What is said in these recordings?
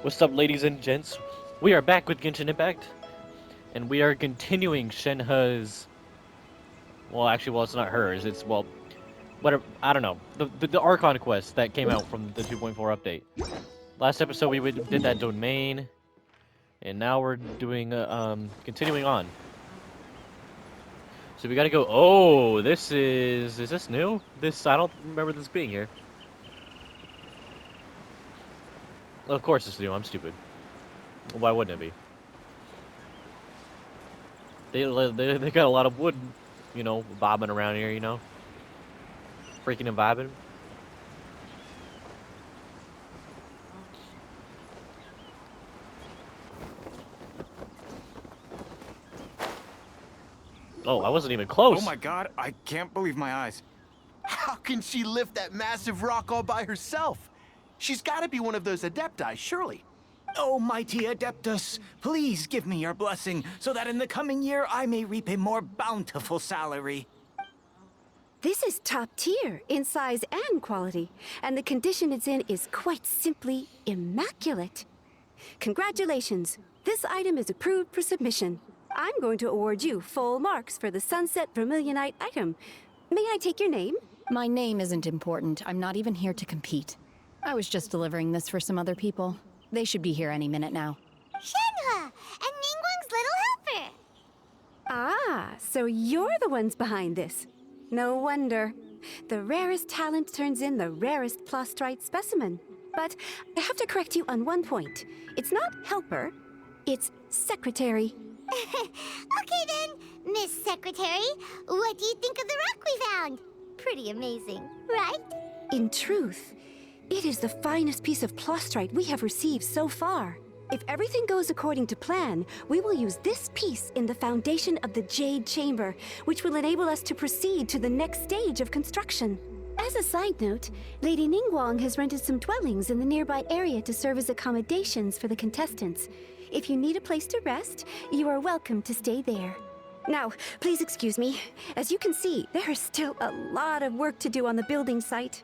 What's up, ladies and gents? We are back with Genshin Impact, and we are continuing Shenhe's. Well, it's not hers. It's whatever. I don't know. The Archon quest that came out from the 2.4 update. Last episode did that domain, and now we're doing continuing on. So we gotta go. Oh, this is this new? I don't remember this being here. Well, of course it's new. I'm stupid. Why wouldn't it be? They got a lot of wood, bobbing around here, freaking and vibing. Oh, I wasn't even close. Oh my god, I can't believe my eyes. How can she lift that massive rock all by herself? She's got to be one of those adepti, surely. Oh, mighty Adeptus, please give me your blessing so that in the coming year I may reap a more bountiful salary. This is top tier in size and quality, and the condition it's in is quite simply immaculate. Congratulations, this item is approved for submission. I'm going to award you full marks for the Sunset Vermilionite item. May I take your name? My name isn't important. I'm not even here to compete. I was just delivering this for some other people. They should be here any minute now. Shenhe, and Ningguang's little helper. Ah, so you're the ones behind this. No wonder. The rarest talent turns in the rarest plastrite specimen. But I have to correct you on one point. It's not helper, it's secretary. Okay then, Miss Secretary, what do you think of the rock we found? Pretty amazing, right? In truth, it is the finest piece of plastrite we have received so far. If everything goes according to plan, we will use this piece in the foundation of the Jade Chamber, which will enable us to proceed to the next stage of construction. As a side note, Lady Ningguang has rented some dwellings in the nearby area to serve as accommodations for the contestants. If you need a place to rest, you are welcome to stay there. Now, please excuse me. As you can see, there is still a lot of work to do on the building site.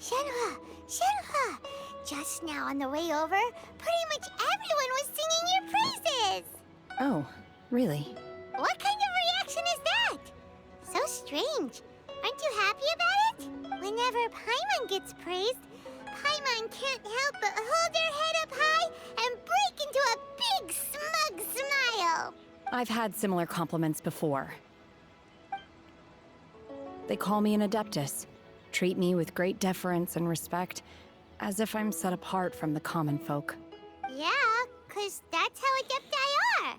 Shenhe, Shenhe, just now on the way over, pretty much everyone was singing your praises. Oh, really? What kind of reaction is that? So strange. Aren't you happy about it? Whenever Paimon gets praised, Paimon can't help but hold her head up high and break into a big smug smile. I've had similar compliments before. They call me an Adeptus, treat me with great deference and respect, as if I'm set apart from the common folk. Yeah, 'cause that's how Adepti are.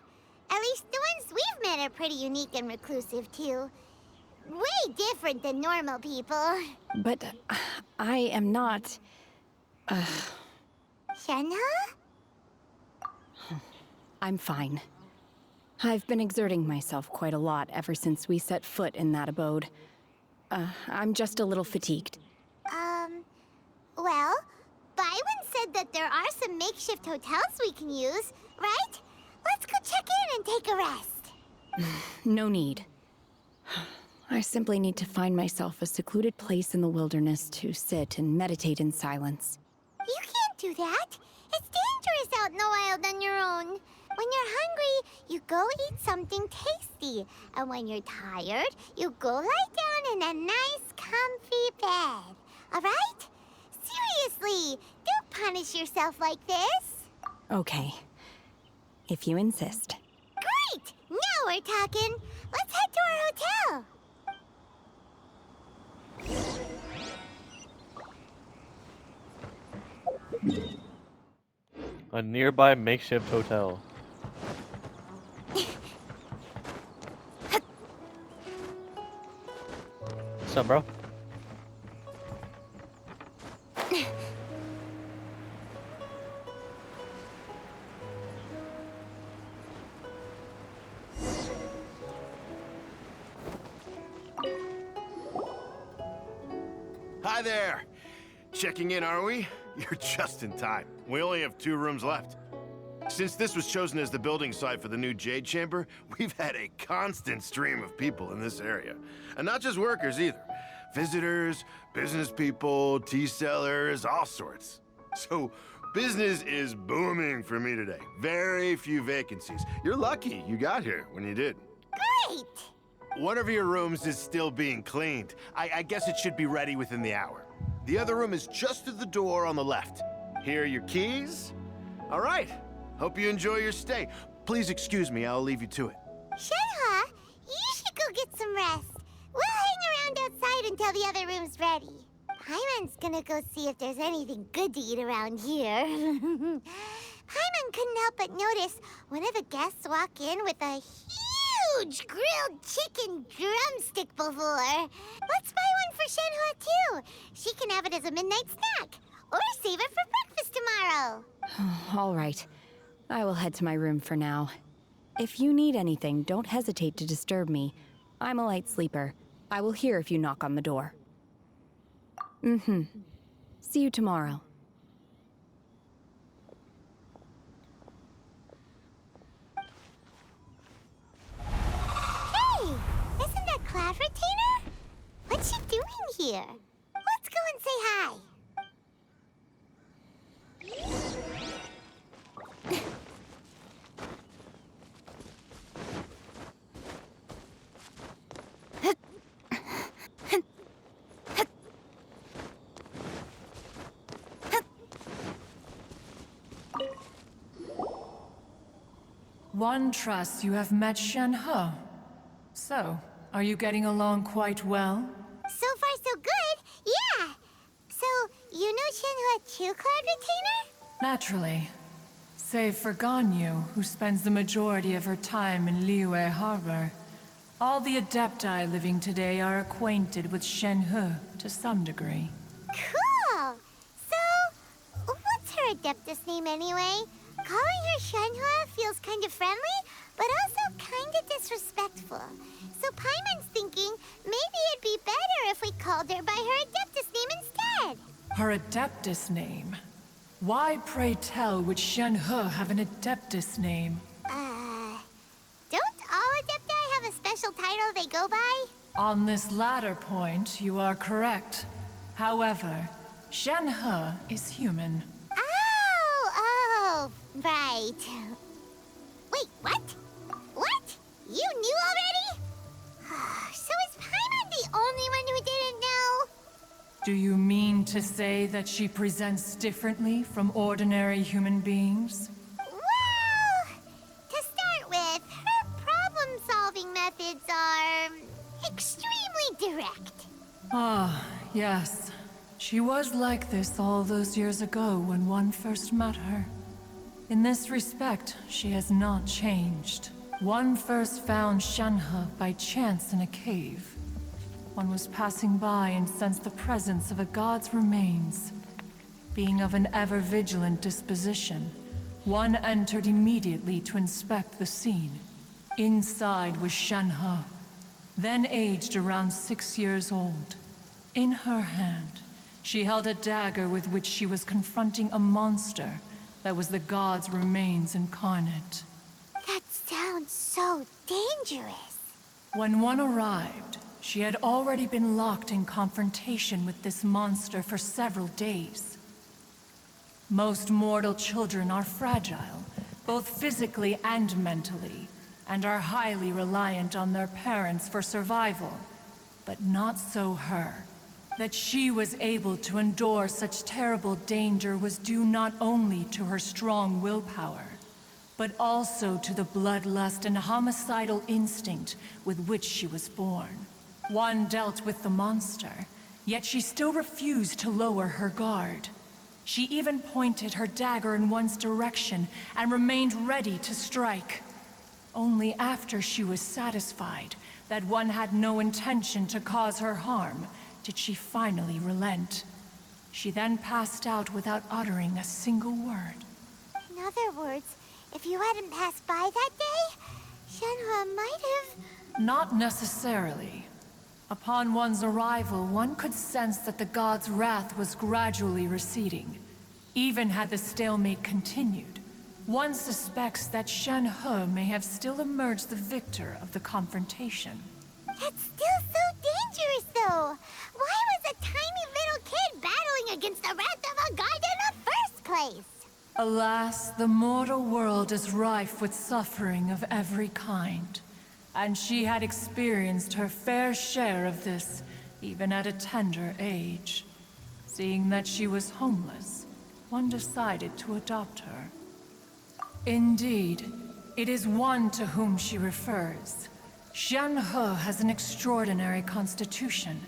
At least the ones we've met are pretty unique and reclusive, too. Way different than normal people. But I am not... Shenhe? I'm fine. I've been exerting myself quite a lot ever since we set foot in that abode. I'm just a little fatigued. Well, Byron said that there are some makeshift hotels we can use, right? Let's go check in and take a rest. No need. I simply need to find myself a secluded place in the wilderness to sit and meditate in silence. You can't do that. It's dangerous out in the wild on your own. When you're hungry, you go eat something tasty. And when you're tired, you go lie down in a nice, comfy bed. All right? Seriously, don't punish yourself like this. Okay. If you insist. Great! Now we're talking. Let's head to our hotel. A nearby makeshift hotel. What's up, bro? Hi there. Checking in, are we? You're just in time. We only have 2 rooms left. Since this was chosen as the building site for the new Jade Chamber, we've had a constant stream of people in this area. And not just workers either. Visitors, business people, tea sellers, all sorts. So, business is booming for me today. Very few vacancies. You're lucky you got here when you did. Great! One of your rooms is still being cleaned. I guess it should be ready within the hour. The other room is just through the door on the left. Here are your keys. All right. Hope you enjoy your stay. Please excuse me, I'll leave you to it. Shenhe, you should go get some rest. We'll hang around outside until the other room's ready. Paimon's gonna go see if there's anything good to eat around here. Paimon couldn't help but notice one of the guests walk in with a huge grilled chicken drumstick before. Let's buy one for Shenhe too. She can have it as a midnight snack. Or save it for breakfast tomorrow. All right. I will head to my room for now. If you need anything, don't hesitate to disturb me. I'm a light sleeper. I will hear if you knock on the door. See you tomorrow. Hey! Isn't that Cloud Retainer? What's she doing here? Let's go and say hi. One trusts you have met Shenhe. So, are you getting along quite well? So far, so good. Yeah. So, you know Shenhe too, Cloud Retainer? Naturally. Save for Ganyu, who spends the majority of her time in Liyue Harbor. All the Adepti living today are acquainted with Shenhe to some degree. Cool. So, what's her Adeptus name anyway? Calling her Shenhe feels kind of friendly, but also kind of disrespectful. So Paimon's thinking maybe it'd be better if we called her by her Adeptus name instead. Her Adeptus name? Why, pray tell, would Shenhe have an Adeptus name? Don't all Adepti have a special title they go by? On this latter point, you are correct. However, Shenhe is human. Oh, right. Wait, what? What? You knew already? So is Paimon the only one who didn't know? Do you mean to say that she presents differently from ordinary human beings? Well, to start with, her problem-solving methods are extremely direct. Ah, yes. She was like this all those years ago when one first met her. In this respect, she has not changed. One first found Shenhe by chance in a cave. One was passing by and sensed the presence of a god's remains. Being of an ever-vigilant disposition, one entered immediately to inspect the scene. Inside was Shenhe, then aged around 6 years old. In her hand, she held a dagger with which she was confronting a monster that was the god's remains incarnate. That sounds so dangerous. When one arrived, she had already been locked in confrontation with this monster for several days. Most mortal children are fragile, both physically and mentally, and are highly reliant on their parents for survival. But not so her. That she was able to endure such terrible danger was due not only to her strong willpower, but also to the bloodlust and homicidal instinct with which she was born. One dealt with the monster, yet she still refused to lower her guard. She even pointed her dagger in one's direction and remained ready to strike. Only after she was satisfied that one had no intention to cause her harm did she finally relent. She then passed out without uttering a single word. In other words, if you hadn't passed by that day, Shenhe might have... Not necessarily. Upon one's arrival, one could sense that the god's wrath was gradually receding. Even had the stalemate continued, one suspects that Shenhe may have still emerged the victor of the confrontation. That's still so dangerous, though. Why was a tiny little kid battling against the wrath of a god in the first place. Alas, the mortal world is rife with suffering of every kind. And she had experienced her fair share of this, even at a tender age. Seeing that she was homeless, one decided to adopt her. Indeed, it is one to whom she refers. Shenhe has an extraordinary constitution,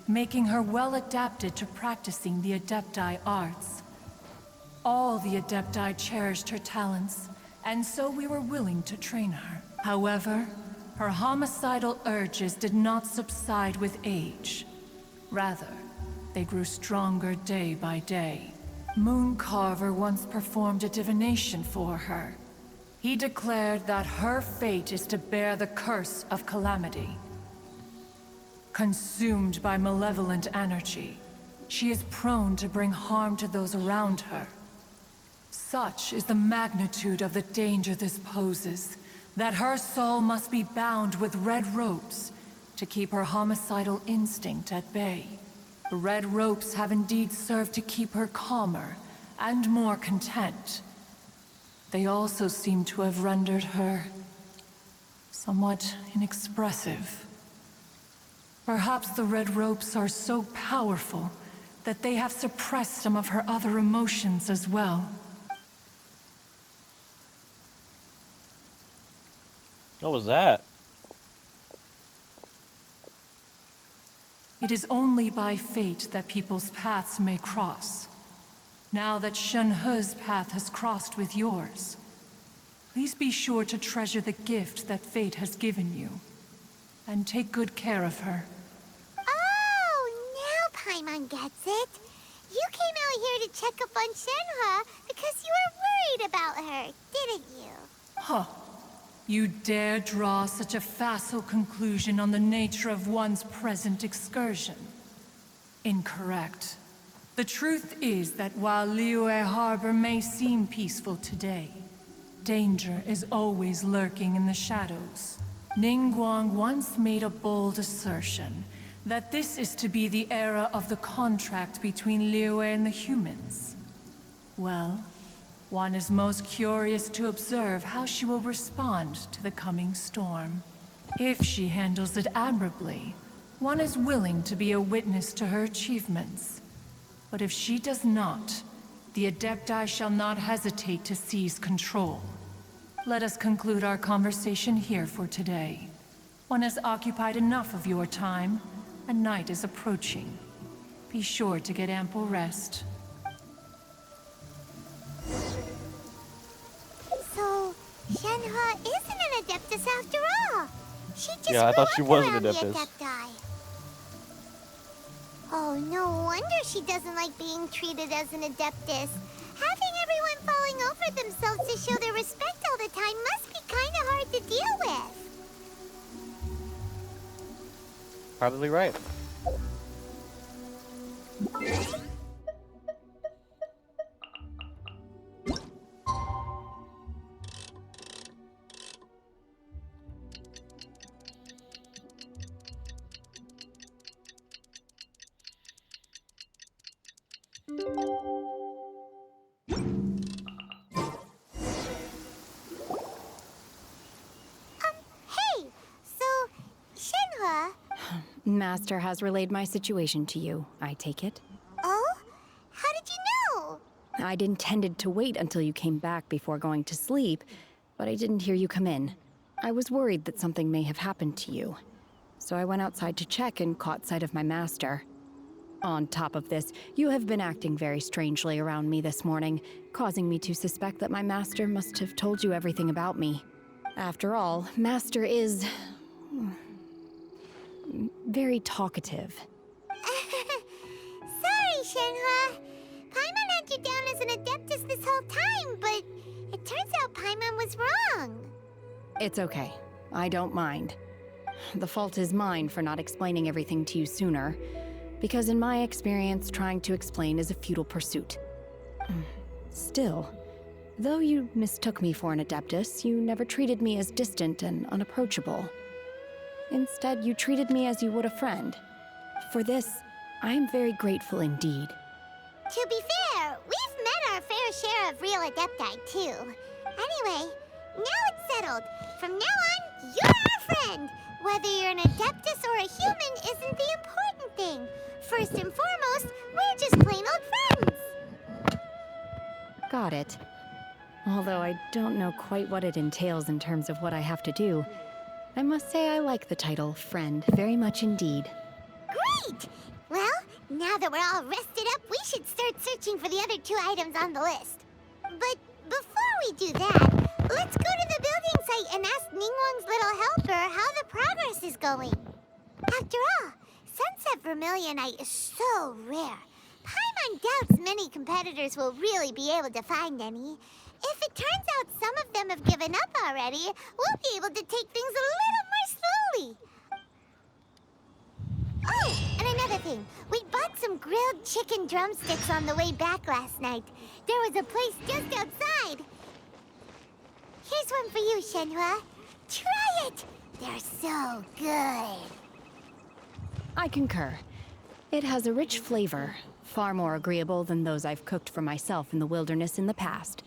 making her well adapted to practicing the Adepti arts. All the Adepti cherished her talents, and so we were willing to train her. However, her homicidal urges did not subside with age. Rather, they grew stronger day by day. Mooncarver once performed a divination for her. He declared that her fate is to bear the curse of calamity. Consumed by malevolent energy, she is prone to bring harm to those around her. Such is the magnitude of the danger this poses, that her soul must be bound with red ropes to keep her homicidal instinct at bay. The red ropes have indeed served to keep her calmer and more content. They also seem to have rendered her somewhat inexpressive. Perhaps the red ropes are so powerful that they have suppressed some of her other emotions as well. What was that? It is only by fate that people's paths may cross. Now that Shenhe's path has crossed with yours, please be sure to treasure the gift that fate has given you, and take good care of her. Oh, now Paimon gets it. You came out here to check up on Shenhe because you were worried about her, didn't you? Huh. You dare draw such a facile conclusion on the nature of one's present excursion? Incorrect. The truth is that while Liyue Harbor may seem peaceful today, danger is always lurking in the shadows. Ningguang once made a bold assertion that this is to be the era of the contract between Liyue and the humans. Well, one is most curious to observe how she will respond to the coming storm. If she handles it admirably, one is willing to be a witness to her achievements. But if she does not, the Adepti shall not hesitate to seize control. Let us conclude our conversation here for today. One has occupied enough of your time, and night is approaching. Be sure to get ample rest. So, Shenhe isn't an Adeptus after all. She just Yeah, I thought she grew up was an around the Adeptus. Adepti. Oh, no wonder she doesn't like being treated as an Adeptus. Having everyone falling over themselves to show their respect all the time must be kind of hard to deal with. Probably right. Hey, so, Shenhe... Master has relayed my situation to you, I take it. Oh? How did you know? I'd intended to wait until you came back before going to sleep, but I didn't hear you come in. I was worried that something may have happened to you. So I went outside to check and caught sight of my master. On top of this, you have been acting very strangely around me this morning, causing me to suspect that my master must have told you everything about me. After all, Master is... very talkative. Sorry, Shenhe. Paimon had you down as an Adeptus this whole time, but it turns out Paimon was wrong. It's okay. I don't mind. The fault is mine for not explaining everything to you sooner, because in my experience, trying to explain is a futile pursuit. Still, though you mistook me for an Adeptus, you never treated me as distant and unapproachable. Instead, you treated me as you would a friend. For this, I am very grateful indeed. To be fair, we've met our fair share of real Adepti, too. Anyway, now it's settled. From now on, you're our friend. Whether you're an Adeptus or a human isn't the important thing. First and foremost, we're just plain old friends. Got it. Although I don't know quite what it entails in terms of what I have to do, I must say I like the title friend very much indeed. Great! Well, now that we're all rested up, we should start searching for the other 2 items on the list. But before we do that, let's go to the building site and ask Ningguang's little helper how the progress is going. After all, Sunset Vermilionite is so rare. Paimon doubts many competitors will really be able to find any. If it turns out some of them have given up already, we'll be able to take things a little more slowly. Oh, and another thing. We bought some grilled chicken drumsticks on the way back last night. There was a place just outside. Here's one for you, Shenhe. Try it! They're so good. I concur. It has a rich flavor, far more agreeable than those I've cooked for myself in the wilderness in the past.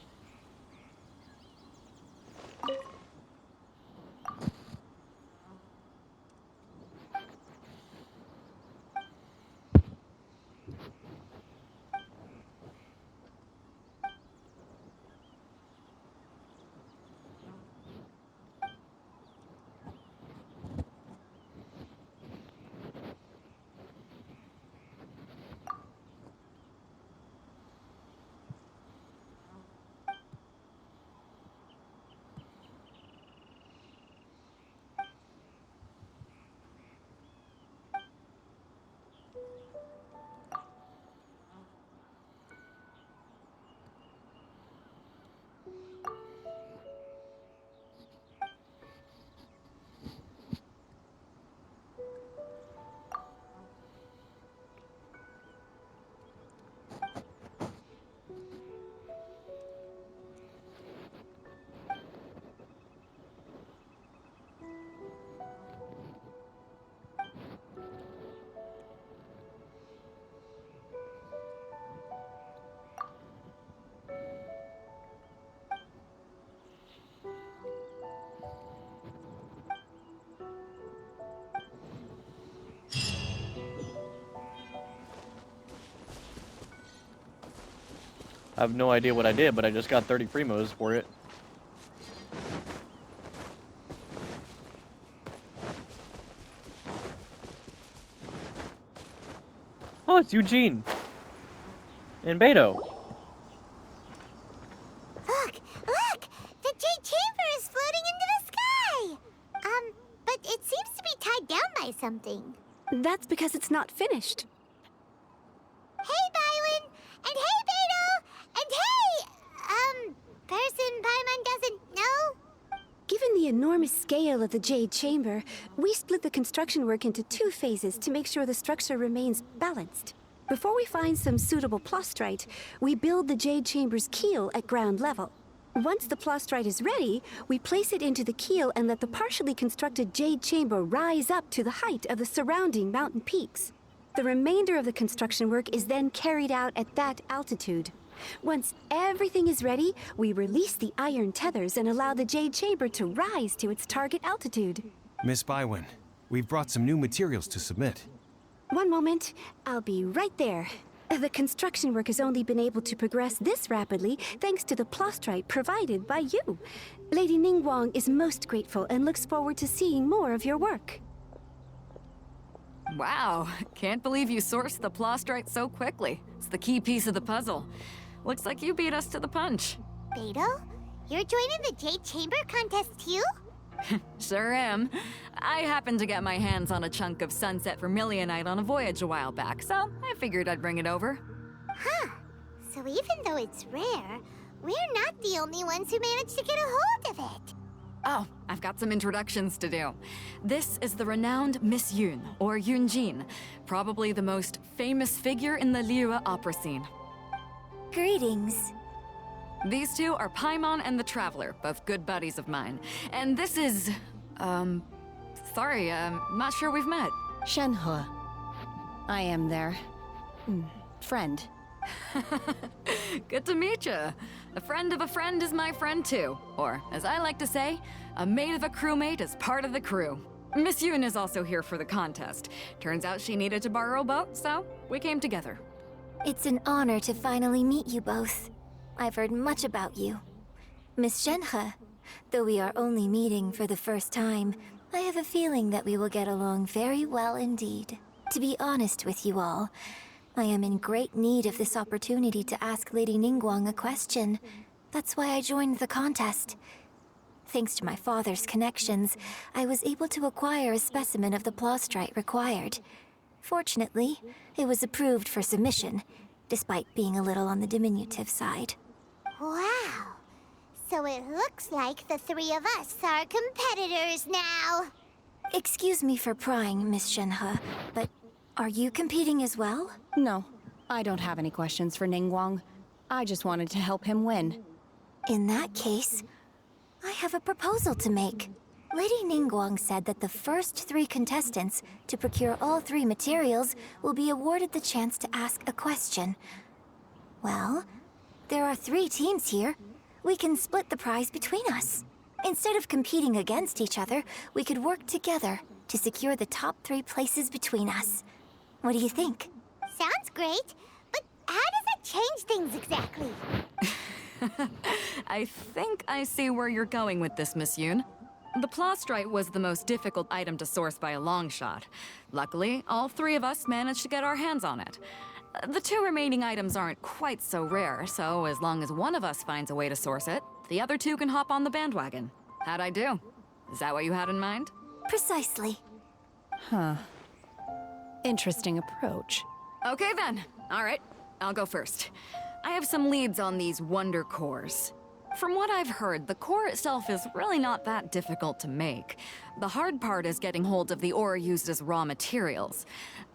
I have no idea what I did, but I just got 30 primos for it. Oh, it's Eugene. And Beto. Look! Look! The Jade Chamber is floating into the sky! But it seems to be tied down by something. That's because it's not finished. Hey, Bywin! And hey, Beto! And hey! Person Paimon doesn't know? Given the enormous scale of the Jade Chamber, we split the construction work into 2 phases to make sure the structure remains balanced. Before we find some suitable plastrite, we build the Jade Chamber's keel at ground level. Once the plastrite is ready, we place it into the keel and let the partially constructed Jade Chamber rise up to the height of the surrounding mountain peaks. The remainder of the construction work is then carried out at that altitude. Once everything is ready, we release the iron tethers and allow the Jade Chamber to rise to its target altitude. Miss Bywin, we've brought some new materials to submit. One moment, I'll be right there. The construction work has only been able to progress this rapidly thanks to the plastrite provided by you. Lady Ningguang is most grateful and looks forward to seeing more of your work. Wow, can't believe you sourced the plastrite so quickly. It's the key piece of the puzzle. Looks like you beat us to the punch. Beto? You're joining the Jade Chamber contest too? Sure am. I happened to get my hands on a chunk of Sunset Vermilionite on a voyage a while back, so I figured I'd bring it over. Huh. So even though it's rare, we're not the only ones who managed to get a hold of it. Oh, I've got some introductions to do. This is the renowned Miss Yun, or Yunjin, probably the most famous figure in the Liyue opera scene. Greetings. These two are Paimon and the Traveler, both good buddies of mine. And this is... sorry, not sure we've met. Shenhe. I am their... friend. Good to meet you. A friend of a friend is my friend too. Or, as I like to say, a mate of a crewmate is part of the crew. Miss Yoon is also here for the contest. Turns out she needed to borrow a boat, so we came together. It's an honor to finally meet you both. I've heard much about you. Miss Shenhe, though we are only meeting for the first time, I have a feeling that we will get along very well indeed. To be honest with you all, I am in great need of this opportunity to ask Lady Ningguang a question. That's why I joined the contest. Thanks to my father's connections, I was able to acquire a specimen of the plastrite required. Fortunately, it was approved for submission, despite being a little on the diminutive side. Wow. So it looks like the three of us are competitors now. Excuse me for prying, Miss Shenhe, but are you competing as well? No, I don't have any questions for Ningguang. I just wanted to help him win. In that case, I have a proposal to make. Lady Ningguang said that the first 3 contestants to procure all 3 materials will be awarded the chance to ask a question. Well, there are 3 teams here. We can split the prize between us. Instead of competing against each other, we could work together to secure the top 3 places between us. What do you think? Sounds great, but how does it change things exactly? I think I see where you're going with this, Miss Yoon. The plastrite was the most difficult item to source by a long shot. Luckily, all 3 of us managed to get our hands on it. The 2 remaining items aren't quite so rare, so as long as one of us finds a way to source it, the other 2 can hop on the bandwagon. How'd I do? Is that what you had in mind? Precisely. Huh. Interesting approach. Okay then. All right, I'll go first. I have some leads on these wonder cores. From what I've heard, the core itself is really not that difficult to make. The hard part is getting hold of the ore used as raw materials.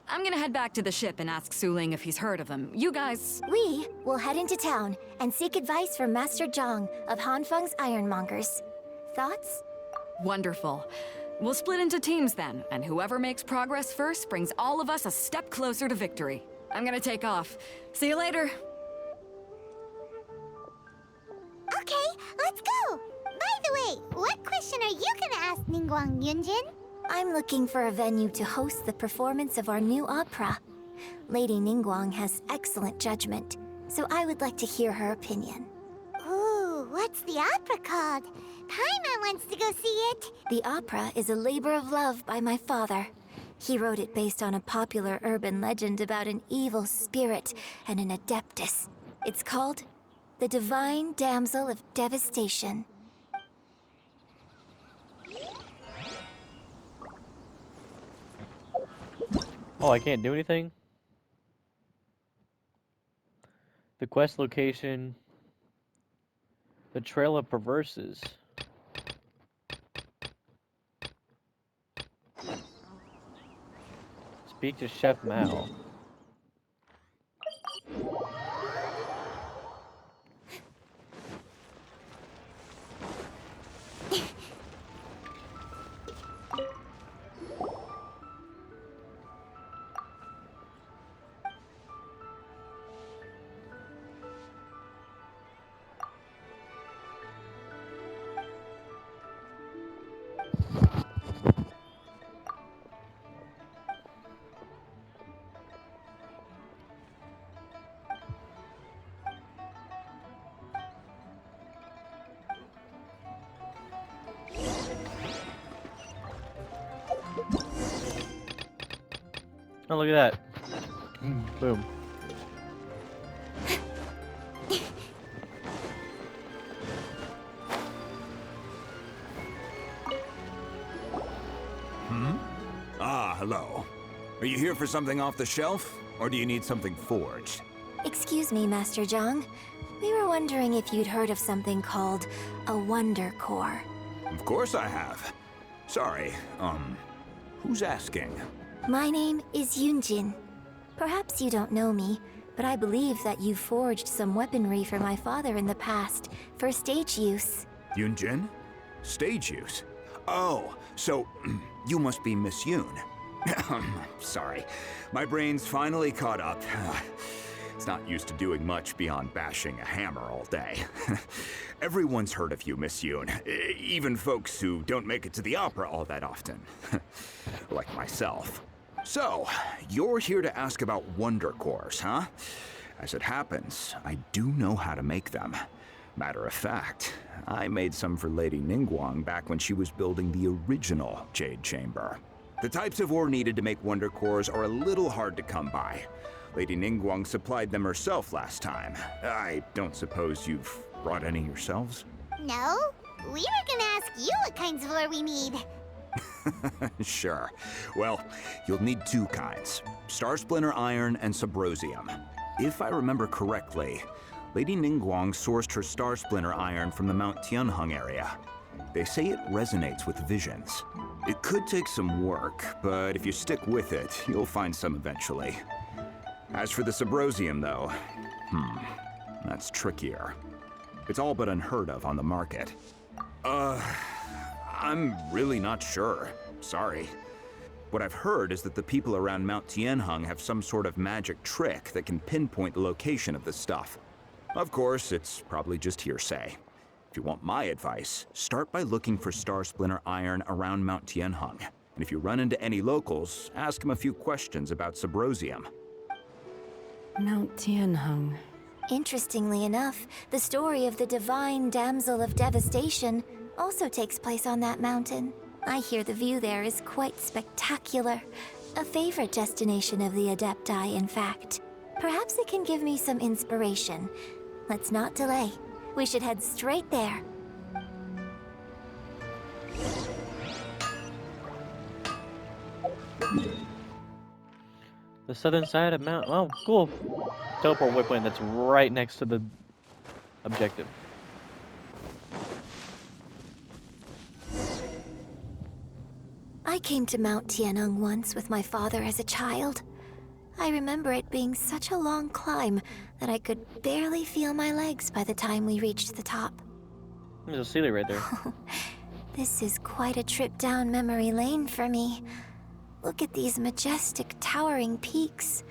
I'm gonna head back to the ship and ask Suling if he's heard of them. You guys... We will head into town and seek advice from Master Zhang of Hanfeng's Ironmongers. Thoughts? Wonderful. We'll split into teams then, and whoever makes progress first brings all of us a step closer to victory. I'm gonna take off. See you later. Okay, let's go. By the way, what question are you gonna ask Ningguang Yunjin? I'm looking for a venue to host the performance of our new opera. Lady Ningguang has excellent judgment, so I would like to hear her opinion. Ooh, what's the opera called? Paimon wants to go see it. The opera is a labor of love by my father. He wrote it based on a popular urban legend about an evil spirit and an adeptus. It's called The Divine Damsel of Devastation. Oh, I can't do anything? The quest location... The Trail of Perverses. Speak to Chef Mao. Oh, look at that. Boom. Ah, hello. Are you here for something off the shelf, or do you need something forged? Excuse me, Master Zhang. We were wondering if you'd heard of something called a Wonder Core. Of course I have. Sorry, who's asking? My name is Yunjin. Perhaps you don't know me, but I believe that you forged some weaponry for my father in the past, for stage use. Yunjin? Stage use? Oh, so you must be Miss Yoon. Sorry, my brain's finally caught up. It's not used to doing much beyond bashing a hammer all day. Everyone's heard of you, Miss Yoon. Even folks who don't make it to the opera all that often. Like myself. So, you're here to ask about Wonder Cores, huh? As it happens, I do know how to make them. Matter of fact, I made some for Lady Ningguang back when she was building the original Jade Chamber. The types of ore needed to make Wonder Cores are a little hard to come by. Lady Ningguang supplied them herself last time. I don't suppose you've brought any yourselves? No, we were gonna ask you what kinds of ore we need. Sure. Well, you'll need two kinds. Star Splinter Iron and Subrosium. If I remember correctly, Lady Ningguang sourced her Star Splinter Iron from the Mount Tianheng area. They say it resonates with visions. It could take some work, but if you stick with it, you'll find some eventually. As for the Subrosium, though, that's trickier. It's all but unheard of on the market. I'm really not sure. Sorry. What I've heard is that the people around Mount Tianheng have some sort of magic trick that can pinpoint the location of the stuff. Of course, it's probably just hearsay. If you want my advice, start by looking for Star Splinter Iron around Mount Tianheng. And if you run into any locals, ask them a few questions about Subrosium. Mount Tianheng. Interestingly enough, the story of the divine damsel of devastation also takes place on that mountain. I hear the view there is quite spectacular. A favorite destination of the Adepti, in fact. Perhaps it can give me some inspiration. Let's not delay. We should head straight there. The southern side of Mount... Oh, cool. Teleport waypoint that's right next to the objective. I came to Mount Tianheng once with my father as a child. I remember it being such a long climb that I could barely feel my legs by the time we reached the top. There's a Sealy right there. This is quite a trip down memory lane for me. Look at these majestic, towering peaks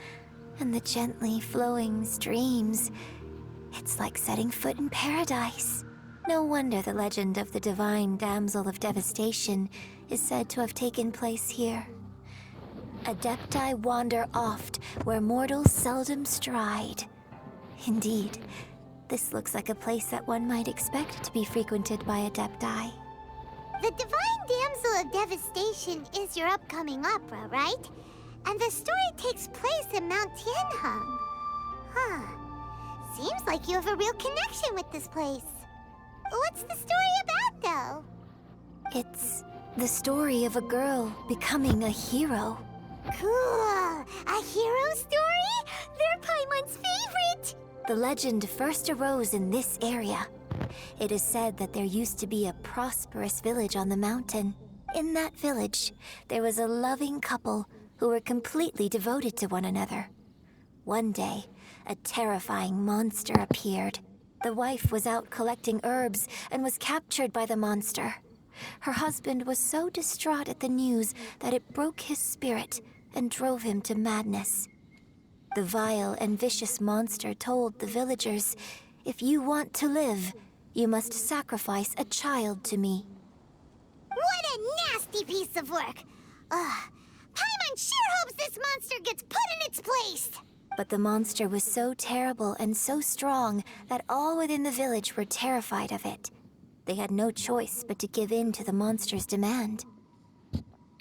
and the gently flowing streams. It's like setting foot in paradise. No wonder the legend of the divine damsel of devastation is said to have taken place here. Adepti wander oft where mortals seldom stride. Indeed, this looks like a place that one might expect to be frequented by Adepti. The Divine Damsel of Devastation is your upcoming opera, right? And the story takes place in Mount Tianheng. Huh. Seems like you have a real connection with this place. What's the story about, though? It's the story of a girl becoming a hero. Cool! A hero story? They're Paimon's favorite! The legend first arose in this area. It is said that there used to be a prosperous village on the mountain. In that village, there was a loving couple who were completely devoted to one another. One day, a terrifying monster appeared. The wife was out collecting herbs and was captured by the monster. Her husband was so distraught at the news that it broke his spirit and drove him to madness. The vile and vicious monster told the villagers, "If you want to live, you must sacrifice a child to me." What a nasty piece of work! Paimon sure hopes this monster gets put in its place! But the monster was so terrible and so strong that all within the village were terrified of it. They had no choice but to give in to the monster's demand.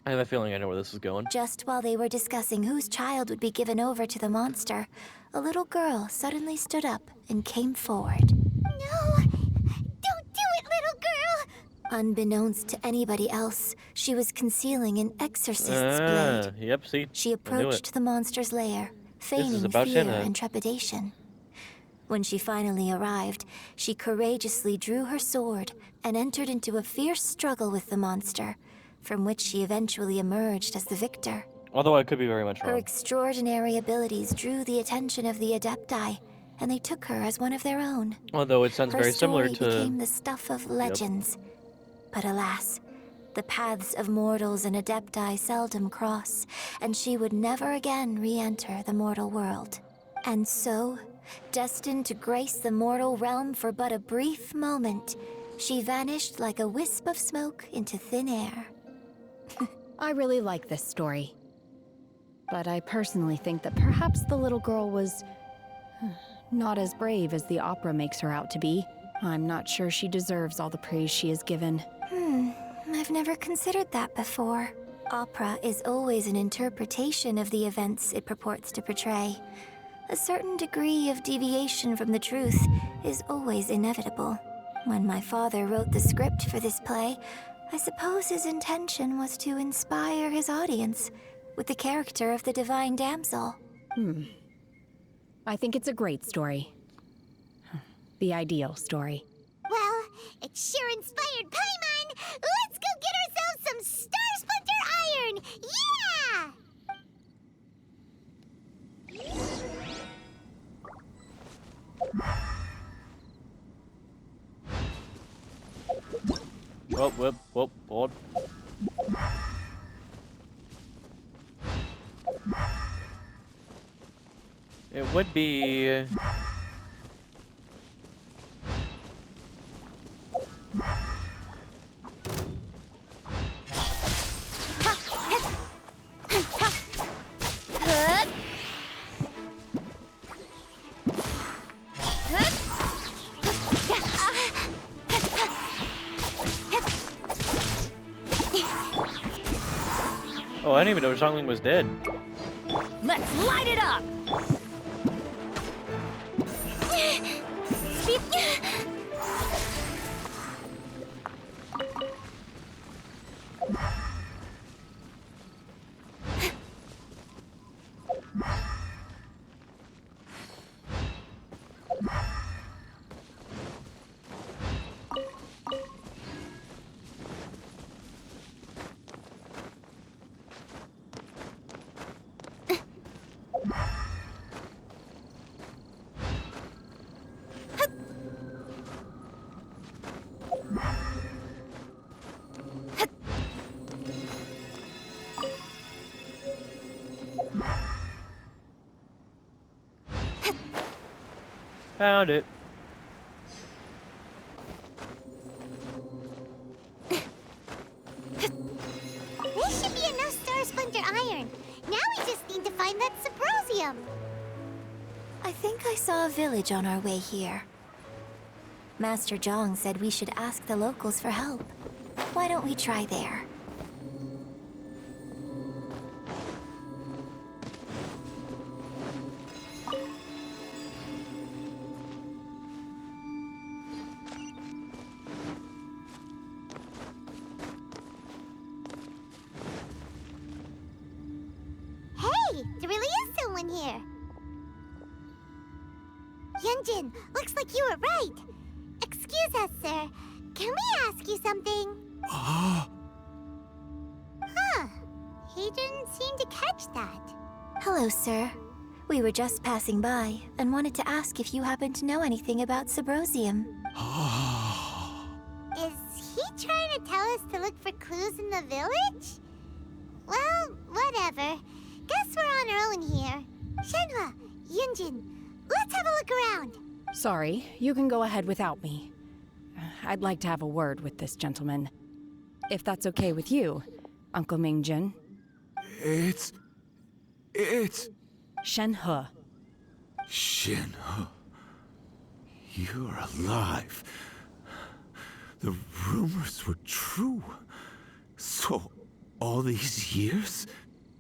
I have a feeling I know where this is going. Just while they were discussing whose child would be given over to the monster, a little girl suddenly stood up and came forward. No! Don't do it, little girl! Unbeknownst to anybody else, she was concealing an exorcist's blade. Yep, see? She approached the monster's lair, feigning about fear Shenhe. and trepidation. When she finally arrived, she courageously drew her sword and entered into a fierce struggle with the monster, from which she eventually emerged as the victor. Although I could be very much Her wrong. extraordinary abilities drew the attention of the Adepti, and they took her as one of their own. Although it sounds Her very similar story to... became the stuff of legends. But alas, the paths of mortals and Adepti seldom cross, and she would never again re-enter the mortal world. And so, destined to grace the mortal realm for but a brief moment, she vanished like a wisp of smoke into thin air. I really like this story. But I personally think that perhaps the little girl was not as brave as the opera makes her out to be. I'm not sure she deserves all the praise she is given. I've never considered that before. Opera is always an interpretation of the events it purports to portray. A certain degree of deviation from the truth is always inevitable. When my father wrote the script for this play, I suppose his intention was to inspire his audience with the character of the divine damsel. I think it's a great story. The ideal story. Well, it sure inspired Paimon! Let's go get ourselves some Star Splinter Iron! Yeah! Whoop. It would be... Oh, I didn't even know Zhongling was dead. Let's light it up! Found it. This should be enough Star Splinter Iron. Now we just need to find that Subrosium. I think I saw a village on our way here. Master Zhong said we should ask the locals for help. Why don't we try there? Hey, there really is someone here. Yunjin, looks like you were right. Excuse us, sir. Can we ask you something? Huh. He didn't seem to catch that. Hello, sir. We were just passing by and wanted to ask if you happen to know anything about Subrosium. Is he trying to tell us to look for clues in the village? Well, whatever. Guess we're on our own here. Shenhe, Yunjin, let's have a look around. Sorry, you can go ahead without me. I'd like to have a word with this gentleman. If that's okay with you, Uncle Mingjun. It's... Shenhe. Shenhe. You're alive. The rumors were true. So, all these years?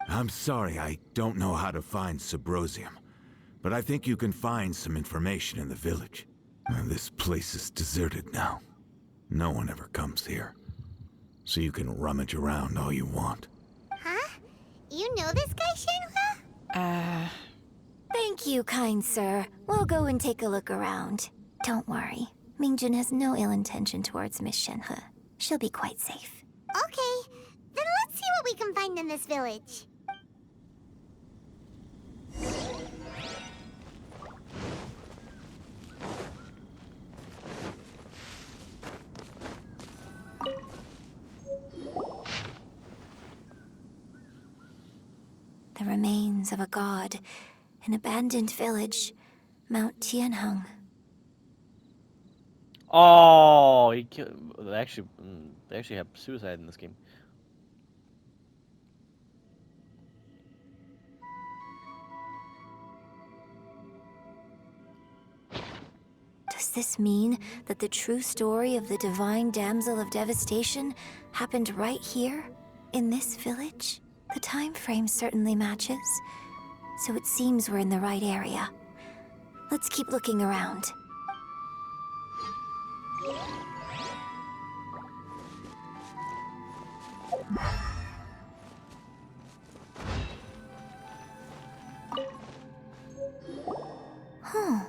I'm sorry, I don't know how to find Subrosium. But I think you can find some information in the village. And this place is deserted now. No one ever comes here. So you can rummage around all you want. Huh? You know this guy, Shenhe? Thank you, kind sir. We'll go and take a look around. Don't worry. Mingjun has no ill intention towards Miss Shenhe. She'll be quite safe. Okay. Then let's see what we can find in this village. The remains of a god An abandoned village, Mount Tianheng. Oh, he killed. They actually have suicide in this game. Does this mean that the true story of the Divine Damsel of Devastation happened right here, in this village? The time frame certainly matches, so it seems we're in the right area. Let's keep looking around. Huh.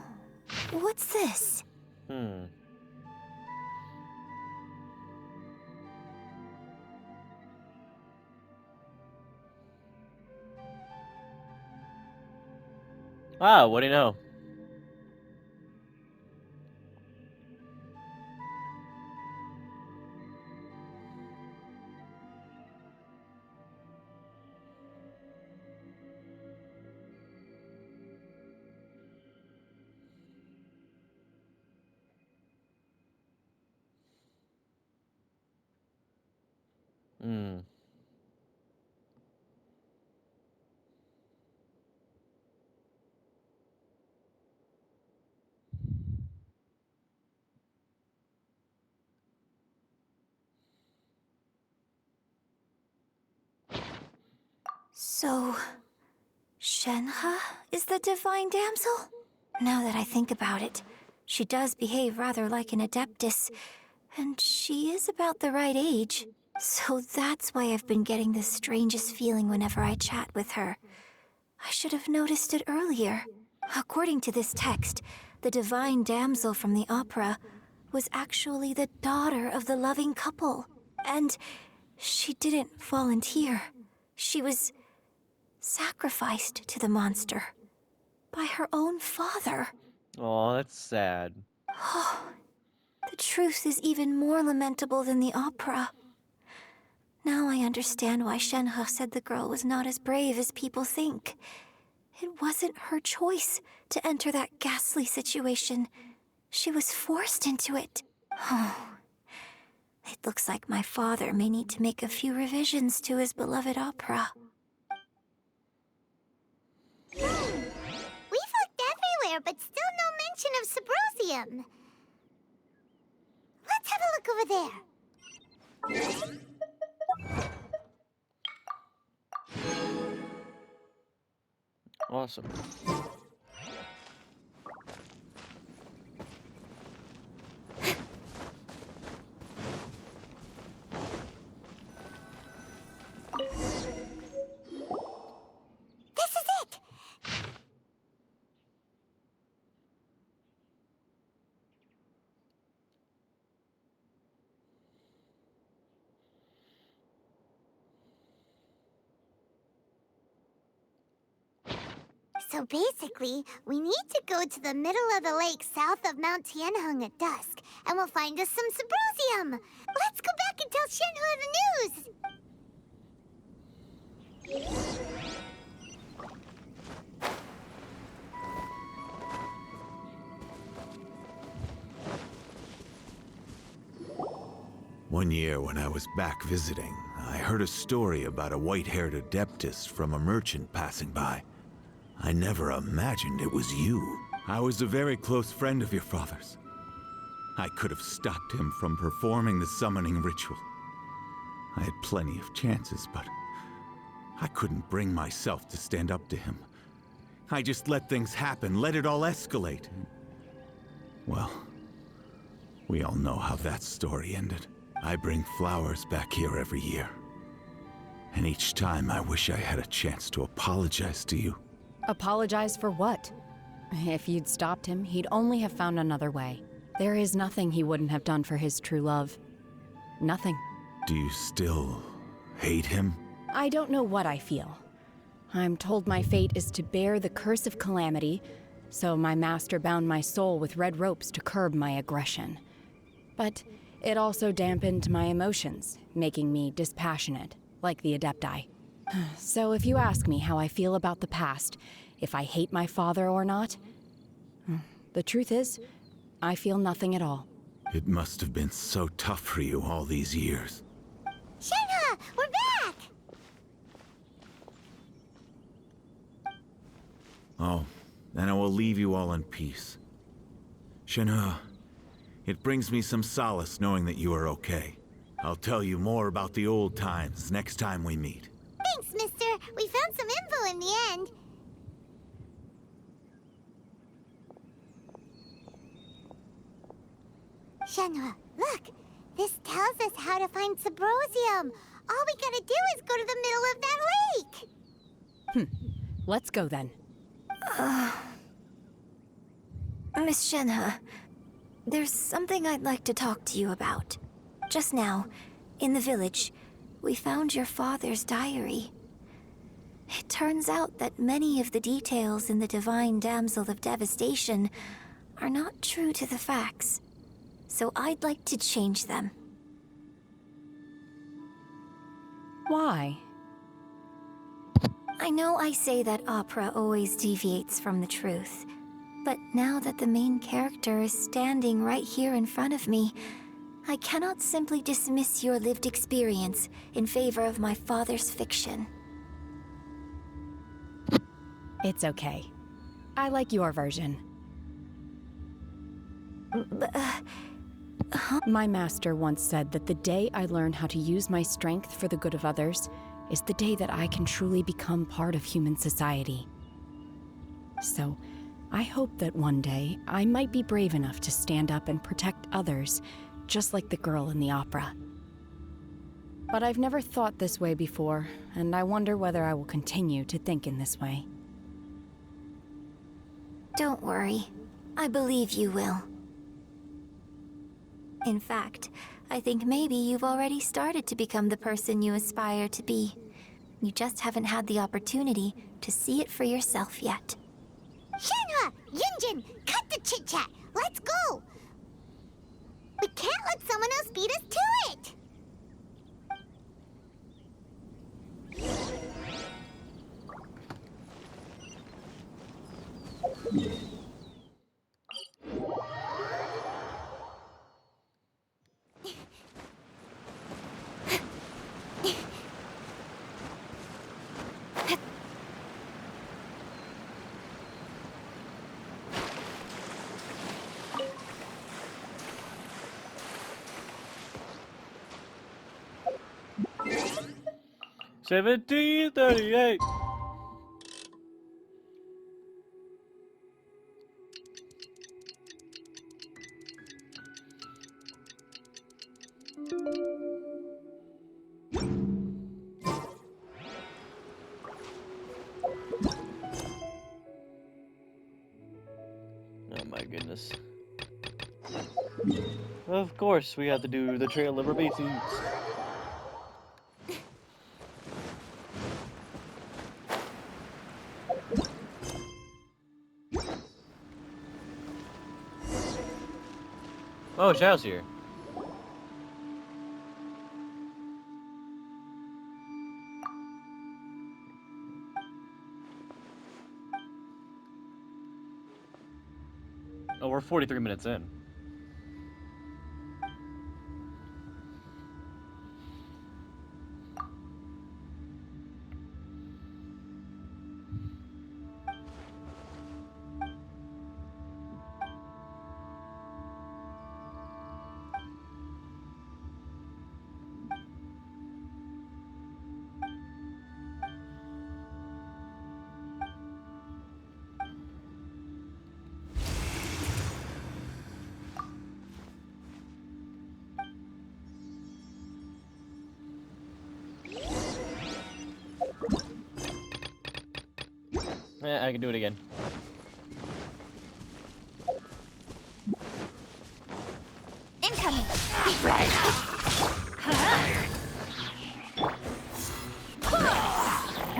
What's this? Ah, what do you know? Hmm. So, Shenhe is the Divine Damsel? Now that I think about it, she does behave rather like an Adeptus, and she is about the right age. So that's why I've been getting the strangest feeling whenever I chat with her. I should have noticed it earlier. According to this text, the Divine Damsel from the opera was actually the daughter of the loving couple. And she didn't volunteer. She was sacrificed to the monster by her own father. Oh, that's sad. Oh, the truth is even more lamentable than the opera. Now I understand why Shenhe said the girl was not as brave as people think. It wasn't her choice to enter that ghastly situation. She was forced into it. Oh, it looks like my father may need to make a few revisions to his beloved opera. We've looked everywhere, but still no mention of Sabrosium. Let's have a look over there. Awesome. This is it! So basically, we need to go to the middle of the lake south of Mount Tianheng at dusk, and we'll find us some Sabrosium! Let's go back and tell Shenhe the news! One year when I was back visiting, I heard a story about a white-haired Adeptus from a merchant passing by. I never imagined it was you. I was a very close friend of your father's. I could have stopped him from performing the summoning ritual. I had plenty of chances, but I couldn't bring myself to stand up to him. I just let things happen, let it all escalate. Well, we all know how that story ended. I bring flowers back here every year. And each time I wish I had a chance to apologize to you. Apologize for what? If you'd stopped him, he'd only have found another way. There is nothing he wouldn't have done for his true love. Nothing. Do you still hate him? I don't know what I feel. I'm told my fate is to bear the curse of calamity, so my master bound my soul with red ropes to curb my aggression. But it also dampened my emotions, making me dispassionate, like the Adepti. So if you ask me how I feel about the past, if I hate my father or not. The truth is, I feel nothing at all. It must have been so tough for you all these years. Shenhe, we're back! Oh, then I will leave you all in peace. Shenhe, it brings me some solace knowing that you are okay. I'll tell you more about the old times next time we meet. Thanks, mister. We found some info in the end. Shenhe, look! This tells us how to find Subrosium. All we gotta do is go to the middle of that lake! Let's go then. Miss Shenhe, there's something I'd like to talk to you about. Just now, in the village, we found your father's diary. It turns out that many of the details in the Divine Damsel of Devastation are not true to the facts. So I'd like to change them. Why? I know I say that opera always deviates from the truth, but now that the main character is standing right here in front of me, I cannot simply dismiss your lived experience in favor of my father's fiction. It's okay. I like your version. My master once said that the day I learn how to use my strength for the good of others is the day that I can truly become part of human society. So, I hope that one day I might be brave enough to stand up and protect others, just like the girl in the opera. But I've never thought this way before, and I wonder whether I will continue to think in this way. Don't worry. I believe you will. In fact, I think maybe you've already started to become the person you aspire to be. You just haven't had the opportunity to see it for yourself yet. Shenhe! Yunjin! Cut the chit-chat! Let's go! We can't let someone else beat us to it! $17.38. Oh my goodness. Of course, we have to do the Trail of Rebases. Oh, Xiao's here. Oh, we're 43 minutes in. I can do it again. Incoming!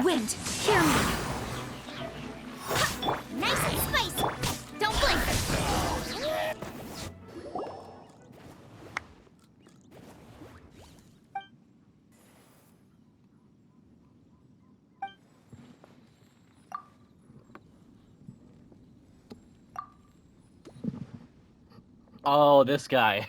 Wind, hear me! Nice and spicy! Don't blink! Oh, this guy.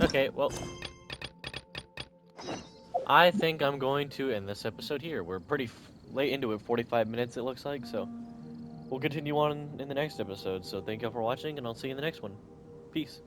Okay, well, I think I'm going to end this episode here. We're pretty late into it, 45 minutes it looks like, so we'll continue on in the next episode. So thank you all for watching, and I'll see you in the next one. Peace.